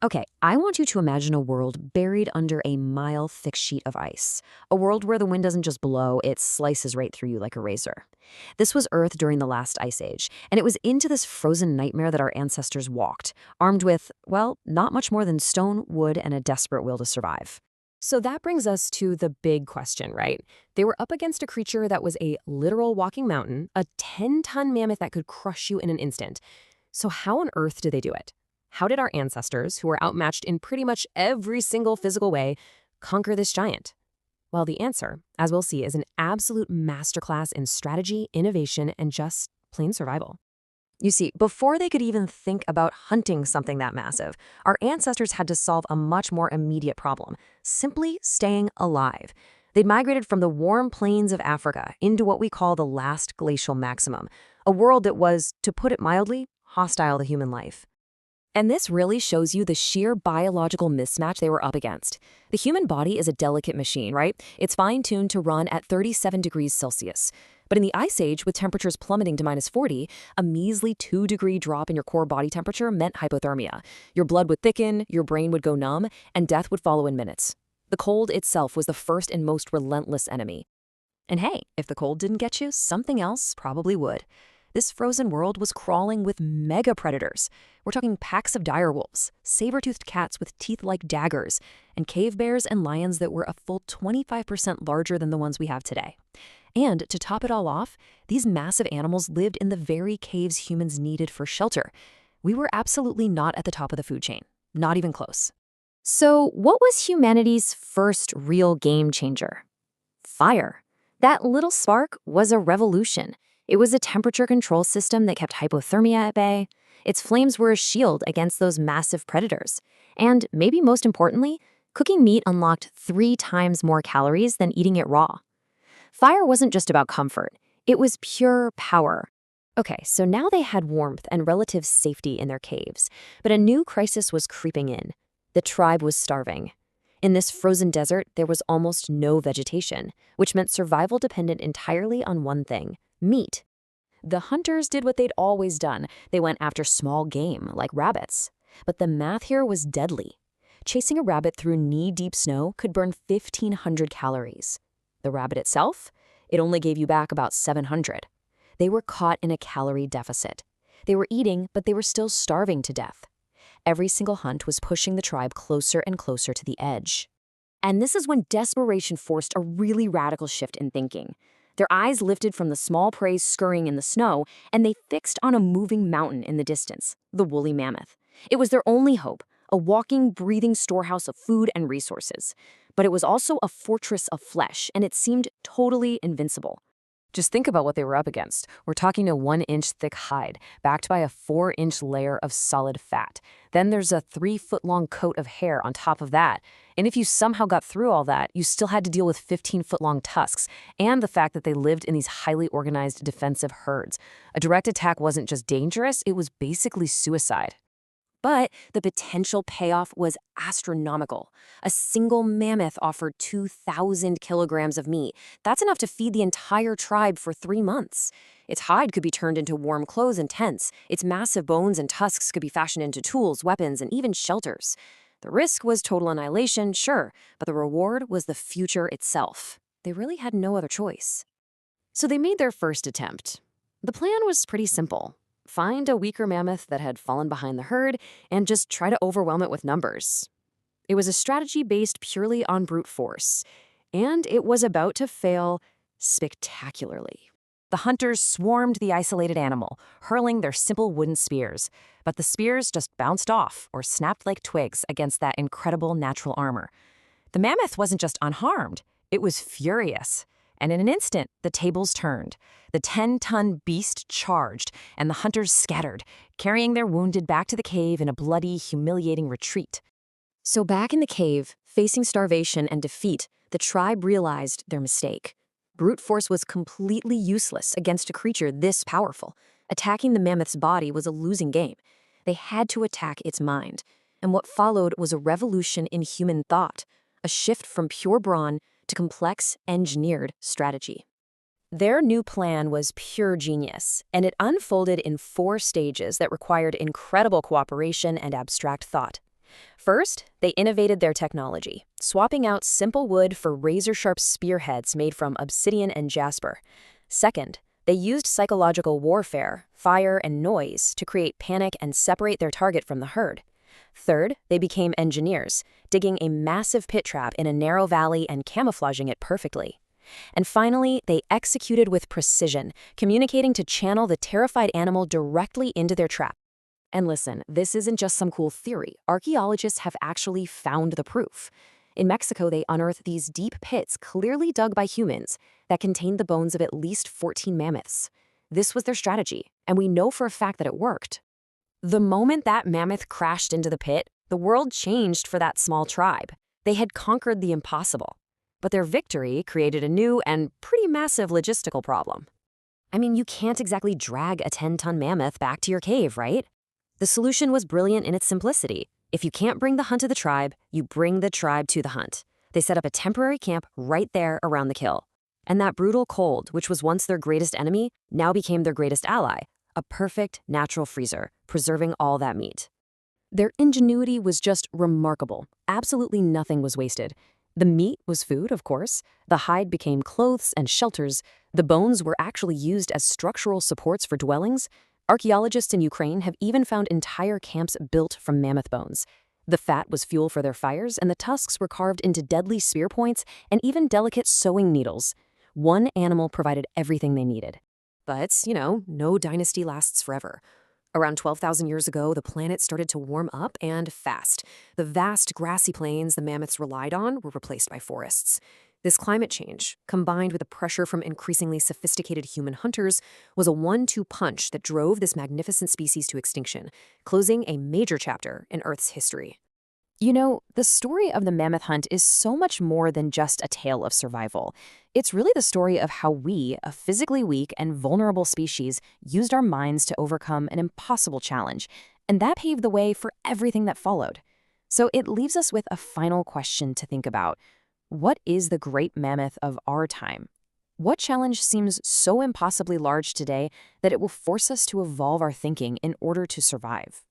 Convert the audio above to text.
Okay, I want you to imagine a world buried under a mile-thick sheet of ice. A world where the wind doesn't just blow, it slices right through you like a razor. This was Earth during the last ice age, and it was into this frozen nightmare that our ancestors walked, armed with, well, not much more than stone, wood, and a desperate will to survive. So that brings us to the big question, right? They were up against a creature that was a literal walking mountain, a 10-ton mammoth that could crush you in an instant. So how on earth did they do it? How did our ancestors, who were outmatched in pretty much every single physical way, conquer this giant? Well, the answer, as we'll see, is an absolute masterclass in strategy, innovation, and just plain survival. You see, before they could even think about hunting something that massive, our ancestors had to solve a much more immediate problem, simply staying alive. They'd migrated from the warm plains of Africa into what we call the Last Glacial Maximum, a world that was, to put it mildly, hostile to human life. And this really shows you the sheer biological mismatch they were up against. The human body is a delicate machine, right? It's fine-tuned to run at 37 degrees Celsius. But in the Ice Age, with temperatures plummeting to -40, a measly 2-degree drop in your core body temperature meant hypothermia. Your blood would thicken, your brain would go numb, and death would follow in minutes. The cold itself was the first and most relentless enemy. And hey, if the cold didn't get you, something else probably would. This frozen world was crawling with mega predators. We're talking packs of direwolves, saber-toothed cats with teeth like daggers, and cave bears and lions that were a full 25% larger than the ones we have today. And to top it all off, these massive animals lived in the very caves humans needed for shelter. We were absolutely not at the top of the food chain, not even close. So what was humanity's first real game changer? Fire. That little spark was a revolution. It was a temperature control system that kept hypothermia at bay. Its flames were a shield against those massive predators. And maybe most importantly, cooking meat unlocked 3 times more calories than eating it raw. Fire wasn't just about comfort. It was pure power. Okay, so now they had warmth and relative safety in their caves, but a new crisis was creeping in. The tribe was starving. In this frozen desert, there was almost no vegetation, which meant survival depended entirely on one thing: meat. The hunters did what they'd always done. They went after small game, like rabbits. But the math here was deadly. Chasing a rabbit through knee-deep snow could burn 1,500 calories. The rabbit itself? It only gave you back about 700. They were caught in a calorie deficit. They were eating, but they were still starving to death. Every single hunt was pushing the tribe closer and closer to the edge. And this is when desperation forced a really radical shift in thinking. Their eyes lifted from the small prey scurrying in the snow, and they fixed on a moving mountain in the distance, the woolly mammoth. It was their only hope, a walking, breathing storehouse of food and resources. But it was also a fortress of flesh, and it seemed totally invincible. Just think about what they were up against. We're talking a 1-inch thick hide, backed by a 4-inch layer of solid fat. Then there's a 3-foot-long coat of hair on top of that. And if you somehow got through all that, you still had to deal with 15-foot-long tusks, and the fact that they lived in these highly organized defensive herds. A direct attack wasn't just dangerous, it was basically suicide. But the potential payoff was astronomical. A single mammoth offered 2,000 kilograms of meat. That's enough to feed the entire tribe for 3 months. Its hide could be turned into warm clothes and tents. Its massive bones and tusks could be fashioned into tools, weapons, and even shelters. The risk was total annihilation, sure, but the reward was the future itself. They really had no other choice. So they made their first attempt. The plan was pretty simple. Find a weaker mammoth that had fallen behind the herd and just try to overwhelm it with numbers. It was a strategy based purely on brute force, and it was about to fail spectacularly. The hunters swarmed the isolated animal, hurling their simple wooden spears, but the spears just bounced off or snapped like twigs against that incredible natural armor. The mammoth wasn't just unharmed, it was furious. And in an instant, the tables turned. The 10-ton beast charged, and the hunters scattered, carrying their wounded back to the cave in a bloody, humiliating retreat. So back in the cave, facing starvation and defeat, the tribe realized their mistake. Brute force was completely useless against a creature this powerful. Attacking the mammoth's body was a losing game. They had to attack its mind. And what followed was a revolution in human thought, a shift from pure brawn to complex, engineered strategy. Their new plan was pure genius, and it unfolded in 4 stages that required incredible cooperation and abstract thought. First, they innovated their technology, swapping out simple wood for razor-sharp spearheads made from obsidian and jasper. Second, they used psychological warfare, fire and noise, to create panic and separate their target from the herd. Third, they became engineers, digging a massive pit trap in a narrow valley and camouflaging it perfectly. And finally, they executed with precision, communicating to channel the terrified animal directly into their trap. And listen, this isn't just some cool theory. Archaeologists have actually found the proof. In Mexico, they unearthed these deep pits clearly dug by humans that contained the bones of at least 14 mammoths. This was their strategy, and we know for a fact that it worked. The moment that mammoth crashed into the pit, the world changed for that small tribe. They had conquered the impossible. But their victory created a new and pretty massive logistical problem. I mean, you can't exactly drag a 10-ton mammoth back to your cave, right? The solution was brilliant in its simplicity. If you can't bring the hunt to the tribe, you bring the tribe to the hunt. They set up a temporary camp right there around the kill. And that brutal cold, which was once their greatest enemy, now became their greatest ally, a perfect natural freezer, preserving all that meat. Their ingenuity was just remarkable. Absolutely nothing was wasted. The meat was food, of course. The hide became clothes and shelters. The bones were actually used as structural supports for dwellings. Archaeologists in Ukraine have even found entire camps built from mammoth bones. The fat was fuel for their fires, and the tusks were carved into deadly spear points and even delicate sewing needles. One animal provided everything they needed. But, no dynasty lasts forever. Around 12,000 years ago, the planet started to warm up and fast. The vast grassy plains the mammoths relied on were replaced by forests. This climate change, combined with the pressure from increasingly sophisticated human hunters, was a 1-2 punch that drove this magnificent species to extinction, closing a major chapter in Earth's history. The story of the mammoth hunt is so much more than just a tale of survival. It's really the story of how we, a physically weak and vulnerable species, used our minds to overcome an impossible challenge, and that paved the way for everything that followed. So it leaves us with a final question to think about. What is the great mammoth of our time? What challenge seems so impossibly large today that it will force us to evolve our thinking in order to survive?